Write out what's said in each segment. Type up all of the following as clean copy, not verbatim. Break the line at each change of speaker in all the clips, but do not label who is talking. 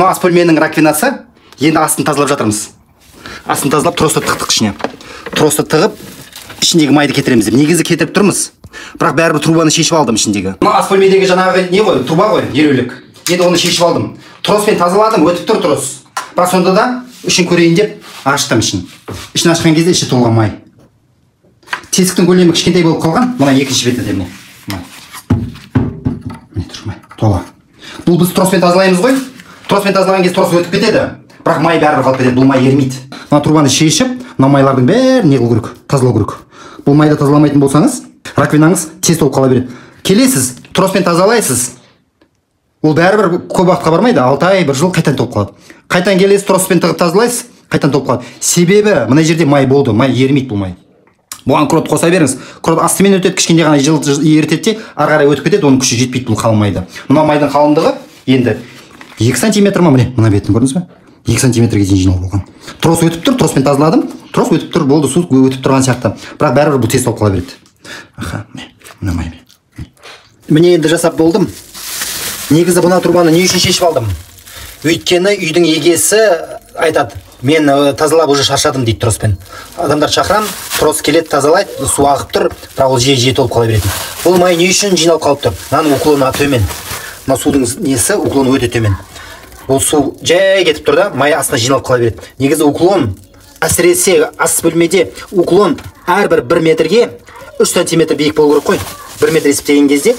мына ас бөлменің раковинасы. Енді астын тазалап жатырмыз. Астын тазалап тросты тықтық ішіне. Тросты тығып ішіндегі майды кетіреміз. Негізі кетіріп тұрмыз. Бірақ бәрібір трубаны шешіп алдым ішіндегі. Мына ас бөлмедегі жаңағы не ғой? Труба ғой, елеулік. Енді оны шешіп алдым. Троспен тазаладым, өтіп тұр трос. Бірақ сонда да ішін көрейін деп аштым ішін. Ішін ашқан кезде іші толған май. Тесіктің көлемі кішкентай болып қалған. Мына екінші бетінде міне. Тола. Бұл біз троспен тазалаймыз ғой. Троспен тазалаған кезде трос өтіп кетеді. Бірақ май бәрібір қалып кетеді. Бұл май ерімейді. Мына трубаны шешіп, мына майлардың бәрін не қылу керек? Тазалау керек. Бұл майды тазаламайтын болсаңыз, раковинаңыз тез толып қала береді. Келесіз, троспен тазалайсыз. Ол бәрібір көп уақытқа бармайды. 6 ай, 1 жыл қайтадан толып қалады. Қайтадан келесіз, троспен тығып тазалайсыз, қайтадан толып қалады. Себебі мына жерде май болды. Май ерімейді бұл май. Бұған крот қоса беріңіз. Крот астымен өтеді, кішкене ғана ерітеді, ары қарай өтіп кетеді, оның күші жетпейді бұл қалың майды. Мына майдың қалыңдығы енді 2 сантиметр ма, міне, мына бетін көрдіңіз бе? 2 сантиметрге дейін жиналып болған. Трос өтіп тұр, троспен тазаладым. Трос өтіп тұр, болды, су өтіп тұрған сияқты. Бірақ бәрібір бұл тез толып қала береді. Аха, мына май. Міне енді жасап болдым. Негізі бұна трубаны не үшін шешіп алдым? Өйткені үйдің егесі айтады, мен тазалап уже шаршадым дейді троспен. Адамдар шақырам, трос келеді, тазалайды, су ағып тұр, бірақ ол жиі толып қала береді. Бұл май не үшін жиналып қалып тұр? Мынаның уклоны төмен. Мына судың несі уклоны өте төмен. Ол су жай кетіп тұр да, май астына жиналып қала береді. Негізі уклон, әсіресе ас бөлмеде уклон әрбір 1 метрге 3 сантиметр биік болу керек қой. 1 метр есептеген кезде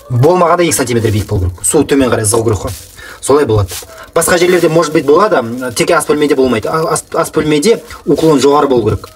болмағанда 2 сантиметр биік болу керек. Су төмен қарай ығу керек қой. Солай болады. Басқа жерлерде может быть болады, тек ас бөлмеде болмайды. Ас бөлмеде уклон жоғары болу керек.